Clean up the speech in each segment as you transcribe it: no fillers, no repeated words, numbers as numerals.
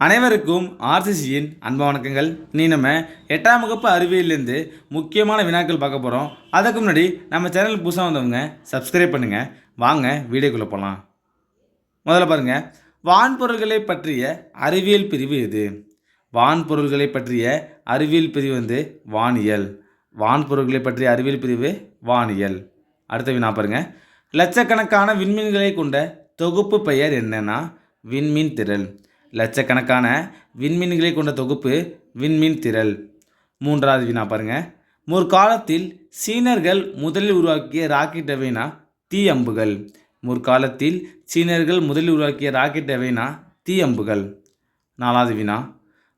அனைவருக்கும் ஆர்சிசியின் அன்பு வணக்கங்கள். நீ நம்ம 8ஆம் வகுப்பு அறிவியலிருந்து முக்கியமான வினாக்கள் பார்க்க போகிறோம். அதுக்கு முன்னாடி நம்ம சேனல் புதுசாக வந்தவங்க சப்ஸ்கிரைப் பண்ணுங்கள். வாங்க வீடியோக்குள்ளே போகலாம். முதல்ல பாருங்கள், வான்பொருள்களை பற்றிய அறிவியல் பிரிவு எது? வான்பொருள்களை பற்றிய அறிவியல் பிரிவு வானியல். வான்பொருள்களை பற்றிய அறிவியல் பிரிவு வானியல். அடுத்த வினா பாருங்கள், லட்சக்கணக்கான விண்மீன்களை கொண்ட தொகுப்பு பெயர் என்னன்னா விண்மீன் திரள். லட்சக்கணக்கான விண்மீன்களை கொண்ட தொகுப்பு விண்மீன் திரள். மூன்றாவது வினா பாருங்க, முற்காலத்தில் சீனர்கள் முதலில் உருவாக்கிய ராக்கெட் எவைனா தீ அம்புகள். முற்காலத்தில் சீனர்கள் முதலில் உருவாக்கிய ராக்கெட் எவைனா தீ அம்புகள். நாலாவது வினா,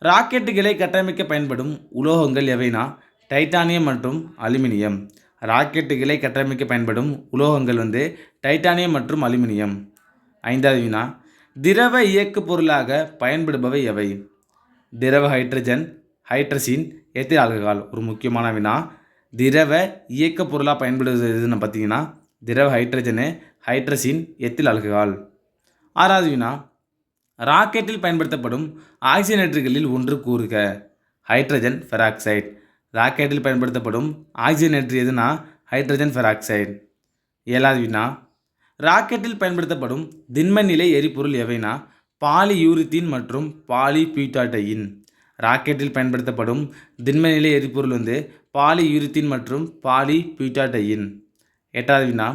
ராக்கெட்டுகளை கட்டமைக்க பயன்படும் உலோகங்கள் எவைனா டைட்டானியம் மற்றும் அலுமினியம். ராக்கெட்டுகளை கட்டமைக்க பயன்படும் உலோகங்கள் டைட்டானியம் மற்றும் அலுமினியம். ஐந்தாவது வினா, திரவ இயக்கு பொருளாக பயன்படுபவை எவை? திரவ ஹைட்ரஜன், ஹைட்ரசின், எத்தில் ஆல்கஹால். ஒரு முக்கியமான வினா. திரவ இயக்க பொருளாக பயன்படுவதுன்னு பார்த்தீங்கன்னா திரவ ஹைட்ரஜனு, ஹைட்ரசின், எத்தில் ஆல்கஹால். ஆறாவது வினா, ராக்கெட்டில் பயன்படுத்தப்படும் ஆக்சிஜனேற்றர்களில் ஒன்று கூறுக. Hydrogen peroxide. ராக்கெட்டில் பயன்படுத்தப்படும் ஆக்சிஜனேற்று எதுனா ஹைட்ரஜன் பெராக்சைடு. ஏழாவது வினா, ராக்கெட்டில் பயன்படுத்தப்படும் திண்ம நிலை எரிபொருள் எவைனா பாலியூரித்தீன் மற்றும் பாலிபியூட்டாடையின். ராக்கெட்டில் பயன்படுத்தப்படும் திண்ம நிலை எரிபொருள் பாலியூரித்தீன் மற்றும் பாலிபியூட்டாடையின். எட்டாவது வினா,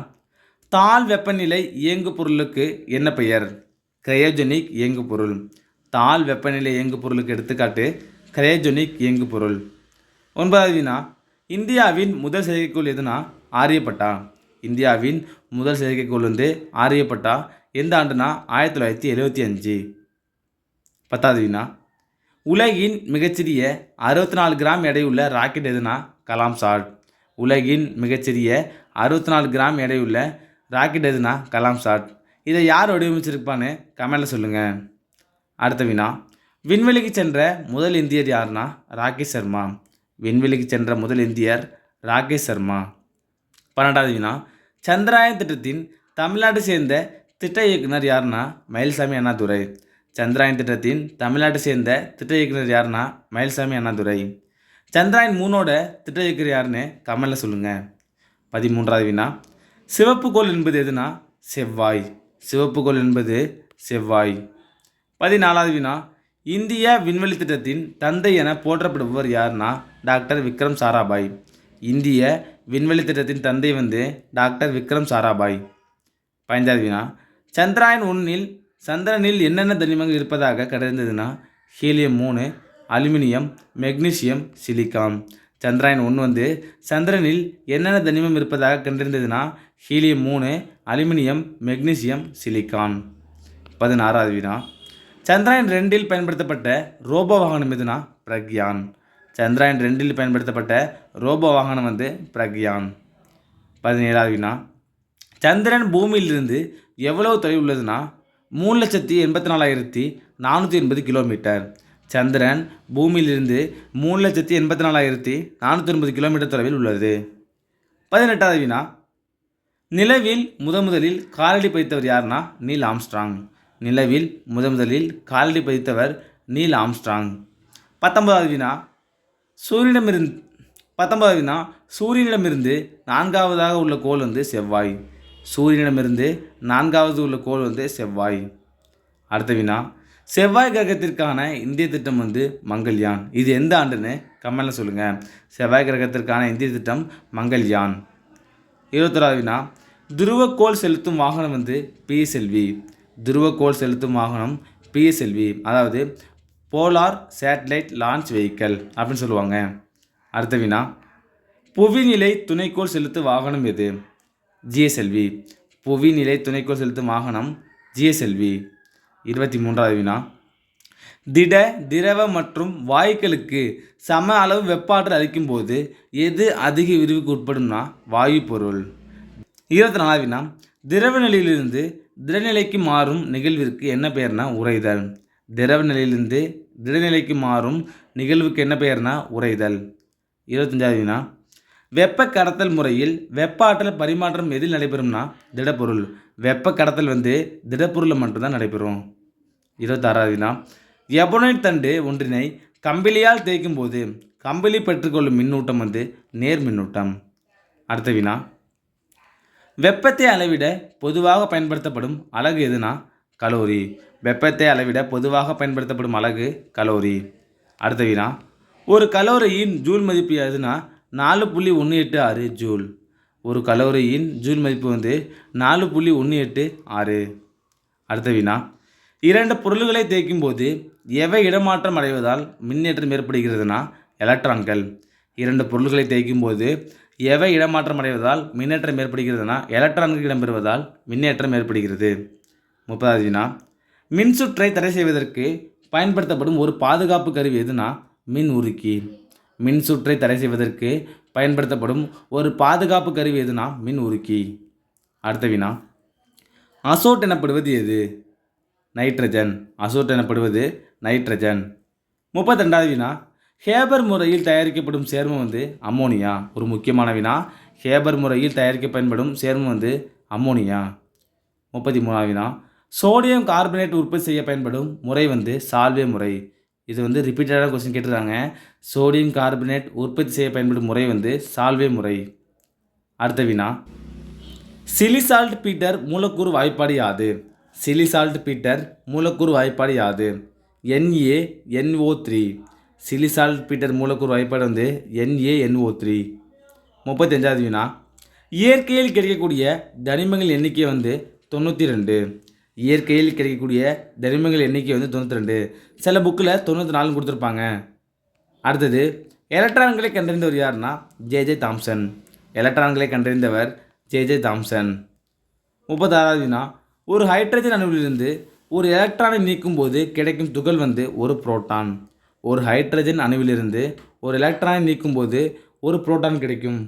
தாழ் வெப்பநிலை இயங்கு பொருளுக்கு என்ன பெயர்? கிரையோஜெனிக் இயங்கு பொருள். தாழ் வெப்பநிலை இயங்கு பொருளுக்கு எடுத்துக்காட்டு கிரையோஜெனிக் இயங்கு பொருள். ஒன்பதாவது வினா, இந்தியாவின் முதல் செயற்கைக்கோள் எதுனா ஆரியப்பட்டா. இந்தியாவின் முதல் செயற்கைக்கோள் ஆரியப்பட்டா எந்த ஆண்டுனா 1975. பத்தாவது வினா, உலகின் மிகச்சிறிய 64 கிராம் எடையுள்ள ராக்கெட் எதுனா கலாம் சாட். உலகின் மிகச்சிறிய 64 கிராம் எடையுள்ள ராக்கெட் எதுனா கலாம் சாட். இதை யார் வடிவமைச்சிருப்பான்னு கமெண்ட்டில் சொல்லுங்கள். அடுத்த வினா, விண்வெளிக்கு சென்ற முதல் இந்தியர் யாருன்னா ராகேஷ் சர்மா. விண்வெளிக்கு சென்ற முதல் இந்தியர் ராகேஷ் சர்மா. 12வது வினா, சந்திராயன் திட்டத்தின் தமிழ்நாட்டை சேர்ந்த திட்ட இயக்குனர் யாருன்னா மயில்சாமி அண்ணாதுரை. சந்திராயன் திட்டத்தின் தமிழ்நாட்டை சேர்ந்த திட்ட இயக்குனர் யாருன்னா மயில்சாமி அண்ணாதுரை. சந்திராயன் 3ஓட திட்ட இயக்குனர் யாருன்னு கமெண்ட்டில் சொல்லுங்கள். 13வது வினா, சிவப்பு கோள் என்பது எதுனா செவ்வாய். சிவப்பு கோள் என்பது செவ்வாய். 14வது வினா, இந்திய விண்வெளி திட்டத்தின் தந்தை என போற்றப்படுபவர் யாருன்னா டாக்டர் விக்ரம் சாராபாய். இந்திய விண்வெளி திட்டத்தின் தந்தை டாக்டர் விக்ரம் சாராபாய். 15வது வினா, சந்திராயன் 1இல் சந்திரனில் என்னென்ன தனிமங்கள் இருப்பதாக கண்டறிந்ததுன்னா helium 3, aluminium, magnesium, silicon. Chandrayaan 1 சந்திரனில் என்னென்ன தனிமம் இருப்பதாக கண்டறிந்ததுன்னா ஹீலியம் 3, அலுமினியம், மெக்னீசியம், சிலிக்கான். 16வது வினா, சந்திராயன் 2இல் பயன்படுத்தப்பட்ட ரோபோ வாகனம் எதுனா பிரக்யான். சந்திராயன் 2இல் பயன்படுத்தப்பட்ட ரோபோ வாகனம் பிரக்யான். 17வது வினா, சந்திரன் பூமியிலிருந்து எவ்வளவு தொலைவில் உள்ளதுன்னா 3,84,480 கிலோமீட்டர். சந்திரன் பூமியிலிருந்து 3,84,480 கிலோமீட்டர் தொலைவில் உள்ளது. 18வது வினா, நிலவில் முதலில் காலடி பதித்தவர் யாருன்னா நீல் ஆம்ஸ்ட்ராங். நிலவில் முதலில் காலடி பதித்தவர் நீல் ஆம்ஸ்ட்ராங். 19வது வினா, சூரியனிடமிருந்து 4வதாக உள்ள கோள் செவ்வாய். சூரியனிடமிருந்து 4வது உள்ள கோள் செவ்வாய். அடுத்த வினா, செவ்வாய் கிரகத்திற்கான இந்திய திட்டம் மங்கள்யான். இது எந்த ஆண்டுன்னு கமெண்ட்டில் சொல்லுங்கள். செவ்வாய் கிரகத்திற்கான இந்திய திட்டம் மங்கள்யான். 21வது வினா, துருவக்கோள் செலுத்தும் வாகனம் பிஎஸ்எல்வி. துருவக்கோள் செலுத்தும் வாகனம் பிஎஸ்எல்வி, அதாவது போலார் சேட்டலைட் லான்ச் வெஹிக்கல் அப்படின்னு சொல்லுவாங்க. அடுத்த வினா, புவிநிலை துணைக்கோள் செலுத்தும் வாகனம் எது? ஜிஎஸ்எல்வி. புவிநிலை துணைக்கோள் செலுத்தும் வாகனம் ஜிஎஸ்எல்வி. 23வது வினா, திரவ மற்றும் வாயுக்களுக்கு சம அளவு வெப்ப ஆற்றல் அளிக்கும் போது எது அதிக விரிவுக்கு உட்படும்னா வாயு பொருள். 24வது வினா, திரவ நிலையிலிருந்து திடநிலைக்கு மாறும் நிகழ்விற்கு என்ன பெயர்னா உறைதல். திரவ நிலையிலிருந்து திடநிலைக்கு மாறும் நிகழ்வுக்கு என்ன பெயர்னா உறைதல். 25வது வினா, வெப்ப கடத்தல் முறையில் வெப்ப ஆற்றல் பரிமாற்றம் எதில் நடைபெறும்னா திடப்பொருள். வெப்ப கடத்தல் திடப்பொருளில் மட்டும்தான் நடைபெறும். 26வது வினா, எபனைட் தண்டு ஒன்றினை கம்பிளியால் தேய்க்கும் போது கம்பிளி பெற்றுக்கொள்ளும் மின்னூட்டம் வந்து நேர் மின்னூட்டம். அடுத்த வினா, வெப்பத்தை அளவிட பொதுவாக பயன்படுத்தப்படும் அலகு எதுனா கலோரி. வெப்பத்தை அளவிட பொதுவாக பயன்படுத்தப்படும் அலகு கலோரி. அடுத்த வினா, ஒரு கலோரியின் ஜூல் மதிப்பு எதுனா 4.186 ஜூல். ஒரு கலோரியின் ஜூல் மதிப்பு வந்து 4.186. அடுத்த வினா, இரண்டு பொருள்களை தேய்க்கும் போது எவை இடமாற்றம் அடைவதால் மின்னேற்றம் ஏற்படுகிறதுனா எலக்ட்ரான்கள். இரண்டு பொருள்களை தேய்க்கும் போது எவை இடமாற்றம் அடைவதால் மின்னேற்றம் ஏற்படுகிறதுனா எலக்ட்ரான்கள் இடம்பெறுவதால் மின்னேற்றம் ஏற்படுகிறது. 30வது வினா, மின்சுற்றை தடை செய்வதற்கு பயன்படுத்தப்படும் ஒரு பாதுகாப்பு கருவி எதுனா மின் உருக்கி. மின்சுற்றை தடை செய்வதற்கு பயன்படுத்தப்படும் ஒரு பாதுகாப்பு கருவி எதுனா மின் உருக்கி. அடுத்த வினா, அசோட் எனப்படுவது எது? நைட்ரஜன். அசோட் எனப்படுவது நைட்ரஜன். 32வது வினா, ஹேபர் முறையில் தயாரிக்கப்படும் சேர்மம் வந்து அம்மோனியா. ஒரு முக்கியமான வினா, ஹேபர் முறையில் தயாரிக்க பயன்படும் சேர்மம் வந்து அம்மோனியா. 33வது வினா, சோடியம் கார்பனேட் உற்பத்தி செய்ய பயன்படும் முறை வந்து சால்வே முறை. இது வந்து ரிப்பீட்டடான கொஸ்டின் கேட்டிருக்காங்க. சோடியம் கார்பனேட் உற்பத்தி செய்ய பயன்படும் முறை வந்து சால்வே முறை. அடுத்த வினா, சிலிசால்ட் பீட்டர் மூலக்கூறு வாய்ப்பாடு யாது? சிலிசால்ட் பீட்டர் மூலக்கூறு வாய்ப்பாடு யாது? NaNO3. சிலிசால்ட் பீட்டர் மூலக்கூறு வாய்ப்பாடு வந்து NaNO3. 35வது வினா, இயற்கையில் கிடைக்கக்கூடிய தனிமங்கள் எண்ணிக்கை வந்து 92. இயற்கையில் கிடைக்கக்கூடிய தனிமங்கள் எண்ணிக்கை வந்து 92. சில புக்கில் 94 கொடுத்துருப்பாங்க. அடுத்தது, எலக்ட்ரான்களை கண்டறிந்தவர் யாருன்னா ஜே தாம்சன். எலக்ட்ரான்களை கண்டறிந்தவர் ஜே தாம்சன். 36வது வினா, ஒரு ஹைட்ரஜன் அணுவிலிருந்து ஒரு எலக்ட்ரானை நீக்கும் போது கிடைக்கும் துகள் வந்து ஒரு புரோட்டான். ஒரு ஹைட்ரஜன் அணுவிலிருந்து ஒரு எலக்ட்ரானை நீக்கும் போது ஒரு புரோட்டான் கிடைக்கும்.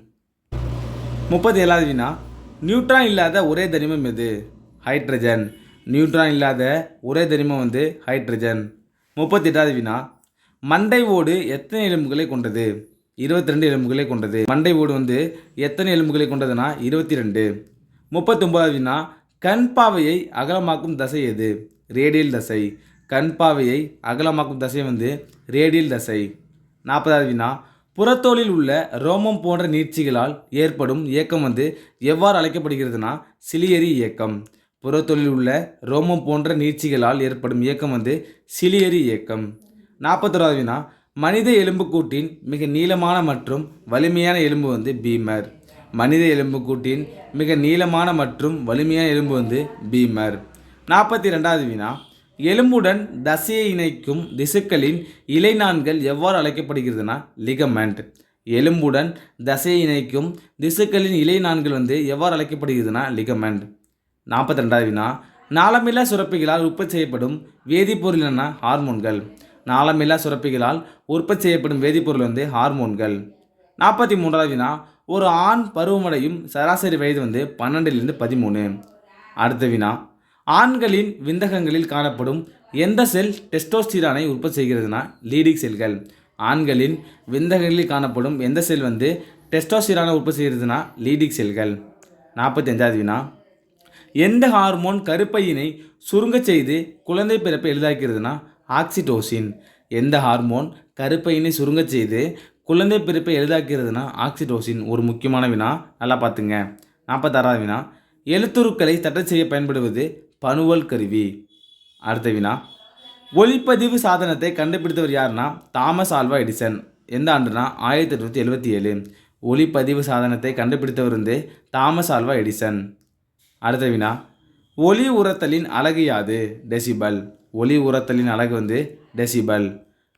37வது வினா, நியூட்ரான் இல்லாத ஒரே தனிமம் எது? ஹைட்ரஜன். நியூட்ரான் இல்லாத ஒரே தனிமம் வந்து ஹைட்ரஜன். 38வது வினா, மண்டை ஓடு எத்தனை எலும்புகளை கொண்டது? 22 எலும்புகளை கொண்டது. மண்டை ஓடு வந்து எத்தனை எலும்புகளை கொண்டதுன்னா 22. 39வது வினா, கண் பாவையை அகலமாக்கும் தசை எது? ரேடியல் தசை. கண் பாவையை அகலமாக்கும் தசை வந்து ரேடியல் தசை. 40வது வினா, புறத்தோலில் உள்ள ரோமம் போன்ற நீட்சிகளால் ஏற்படும் இயக்கம் வந்து எவ்வாறு அழைக்கப்படுகிறதுனா சிலியரி இயக்கம். புறத்தோலில் உள்ள ரோமம் போன்ற நீட்சிகளால் ஏற்படும் இயக்கம் வந்து சிலியரி இயக்கம். 41வது வினா, மனித எலும்புக்கூட்டின் மிக நீளமான மற்றும் வலிமையான எலும்பு வந்து பீமர். மனித எலும்புக்கூட்டின் மிக நீளமான மற்றும் வலிமையான எலும்பு வந்து பீமர். 42வது வினா, எலும்புடன் தசையை இணைக்கும் திசுக்களின் இலைநான்கள் எவ்வாறு அழைக்கப்படுகிறதுனா லிகமெண்ட். எலும்புடன் தசையை இணைக்கும் திசுக்களின் இலைநான்கள் வந்து எவ்வாறு அழைக்கப்படுகிறதுனா லிகமெண்ட். 42வது வினா, நாளமில்லா சுரப்பிகளால் உற்பத்தி செய்யப்படும் வேதிப்பொருள் என்ன? ஹார்மோன்கள். நாளமில்லா சுரப்பிகளால் உற்பத்தி செய்யப்படும் வேதிப்பொருள் வந்து ஹார்மோன்கள். 43வது வினா, ஒரு ஆண் பருவமடையும் சராசரி வயது வந்து 12லிருந்து 13. அடுத்த வினா, ஆண்களின் விந்தகங்களில் காணப்படும் எந்த செல் டெஸ்டோஸ்டிரானை உற்பத்தி செய்கிறதுனா லீடிங் செல்கள். ஆண்களின் விந்தகங்களில் காணப்படும் எந்த செல் வந்து டெஸ்டோஸ்டிரானை உற்பத்தி செய்கிறதுனா லீடிங் செல்கள். 45வது வினா, எந்த ஹார்மோன் கருப்பையினை சுருங்கச் செய்து குழந்தை பிறப்பை எளிதாக்கிறதுனா ஆக்சிடோசின். எந்த ஹார்மோன் கருப்பையினை சுருங்கச் செய்து குழந்தை பிறப்பை எளிதாக்கிறதுனா ஆக்சிடோசின். ஒரு முக்கியமான வினா, நல்லா பார்த்துங்க. 46வது வினா, எழுத்துருக்களை தட்டச் செய்ய பயன்படுவது பனுவல் கருவி. அடுத்த வினா, ஒளிப்பதிவு சாதனத்தை கண்டுபிடித்தவர் யாருன்னா தாமஸ் ஆல்வா எடிசன். எந்த ஆண்டுனா 1877. ஒளிப்பதிவு சாதனத்தை கண்டுபிடித்தவர் வந்து தாமஸ் ஆல்வா எடிசன். அடுத்த வினா, ஒளி உரத்தலின் அலகு யாது? டெசிபல். ஒளி உரத்தலின் அலகு வந்து டெசிபல்.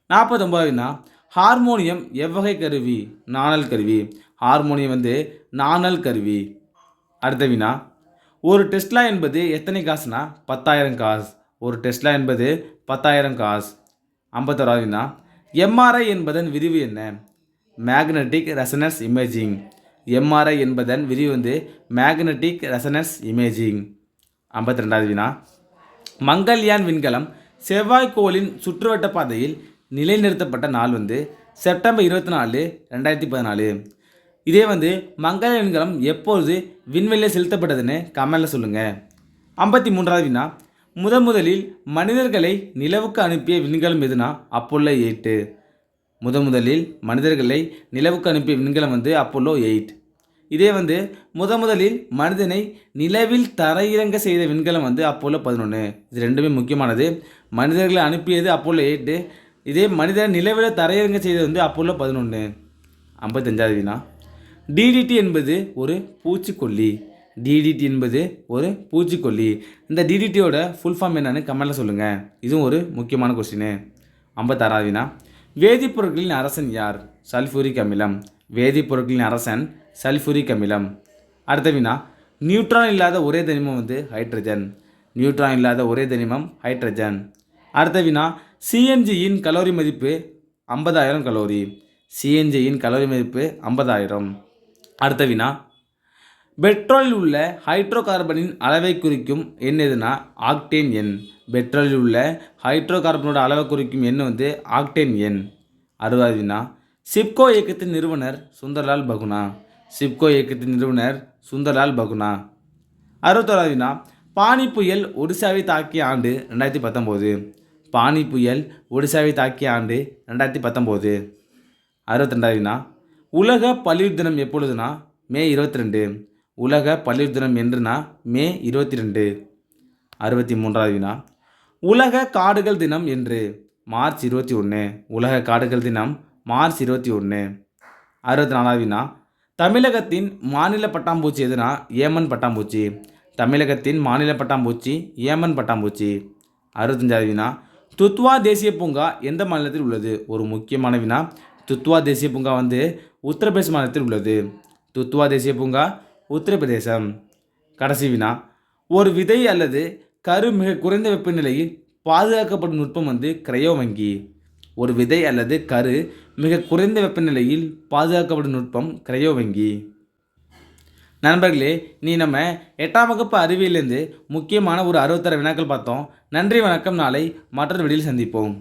49வது வினா, ஹார்மோனியம் எவ்வகை கருவி? நாணல் கருவி. ஹார்மோனியம் வந்து நாணல் கருவி. அடுத்த வினா, ஒரு டெஸ்லா என்பது எத்தனை காசுனா 10,000 காசு. ஒரு டெஸ்லா என்பது 10,000 காசு. 51வது வினா, எம்ஆர்ஐ என்பதன் விரிவு என்ன? Magnetic resonance imaging. எம்ஆர்ஐ என்பதன் விரிவு வந்து மேக்னெட்டிக் ரெசனன்ஸ் இமேஜிங். 52வது வினா, மங்கள்யான் விண்கலம் செவ்வாய்க்கோளின் சுற்றுவட்ட பாதையில் நிலைநிறுத்தப்பட்ட நாள் வந்து செப்டம்பர் 24, 2014. இதே வந்து மங்கள்யான் விண்கலம் எப்பொழுது விண்வெளியில் செலுத்தப்பட்டதுன்னு கமெண்டில் சொல்லுங்கள். 53வது வினா, முதலில் மனிதர்களை நிலவுக்கு அனுப்பிய விண்கலம் எதுனா அப்போலோ 8. முதலில் மனிதர்களை நிலவுக்கு அனுப்பிய விண்கலம் அப்போலோ 8. இதே முதலில் மனிதனை நிலவில் தரையிறங்க செய்த விண்கலம் அப்போலோ 11. இது ரெண்டுமே முக்கியமானது. மனிதர்களை அனுப்பியது அப்போலோ 8. இதே மனிதனை நிலவில் தரையிறங்க செய்தது அப்போலோ 11. 55வது வினா. டிடிடி என்பது ஒரு பூச்சிக்கொல்லி. டிடிடி என்பது ஒரு பூச்சிக்கொல்லி. இந்த டிடிடியோட ஃபுல் ஃபார்ம் என்னன்னு கமெண்ட்டில் சொல்லுங்கள். இதுவும் ஒரு முக்கியமான கொஸ்டின். 56வது வினா. வேதிப்பொருட்களின் அரசன் யார்? சல்ஃபூரிக் அமிலம். வேதிப்பொருட்களின் அரசன் சல்ஃபூரிக் அமிலம். அடுத்த வினா. நியூட்ரான் இல்லாத ஒரே தனிமம் ஹைட்ரஜன். நியூட்ரான் இல்லாத ஒரே தனிமம் ஹைட்ரஜன். அடுத்த வினா. சிஎன்ஜியின் கலோரி மதிப்பு 50,000 கலோரி. சிஎன்ஜியின் கலோரி மதிப்பு 50,000. அடுத்த வினா. பெட்ரோலில் உள்ள ஹைட்ரோ கார்பனின் அளவை குறிக்கும் எண் எதுனா ஆக்டேன் எண். பெட்ரோலில் உள்ள ஹைட்ரோ கார்பனோட அளவை குறிக்கும் எண் ஆக்டேன் எண். 60வது வினா. சிப்கோ இயக்கத்தின் நிறுவனர் சுந்தர்லால் பகுனா. சிப்கோ இயக்கத்தின் நிறுவனர் சுந்தர்லால் பகுனா. 61வது வினா. பானி புயல் ஒடிசாவை தாக்கிய ஆண்டு 2019. பானி புயல் ஒடிசாவை தாக்கிய ஆண்டு 2019. 62வது வினா. உலக பல்லுயிர் தினம் எப்பொழுதுனா மே 22. உலக பல்லுயிர் தினம் என்றுனா மே 22. 63வது வினா. உலக காடுகள் தினம் என்று மார்ச் 21. உலக காடுகள் தினம் மார்ச் 21. 64வது வினா. தமிழகத்தின் மாநில பட்டாம்பூச்சி எதுனா ஏமன் பட்டாம்பூச்சி. தமிழகத்தின் மாநில பட்டாம்பூச்சி ஏமன் பட்டாம்பூச்சி. 65வது வினா. துத்வா தேசிய பூங்கா எந்த மாநிலத்தில் உள்ளது? ஒரு முக்கியமான வினா. துத்வா தேசிய பூங்கா உத்தரப்பிரதேச மாநிலத்தில் உள்ளது. துத்வா தேசிய பூங்கா உத்தரப்பிரதேசம். கடைசி வினா. ஒரு விதை அல்லது கரு மிக குறைந்த வெப்பநிலையில் பாதுகாக்கப்படும் நுட்பம் கிரையோ வங்கி. ஒரு விதை அல்லது கரு மிக குறைந்த வெப்பநிலையில் பாதுகாக்கப்படும் நுட்பம் கிரையோ வங்கி. நண்பர்களே, நீ நம்ம 8ஆம் வகுப்பு அறிவியலேருந்து முக்கியமான ஒரு 66 வினாக்கள் பார்த்தோம். நன்றி, வணக்கம். நாளை மற்றொரு வீடியோவில் சந்திப்போம்.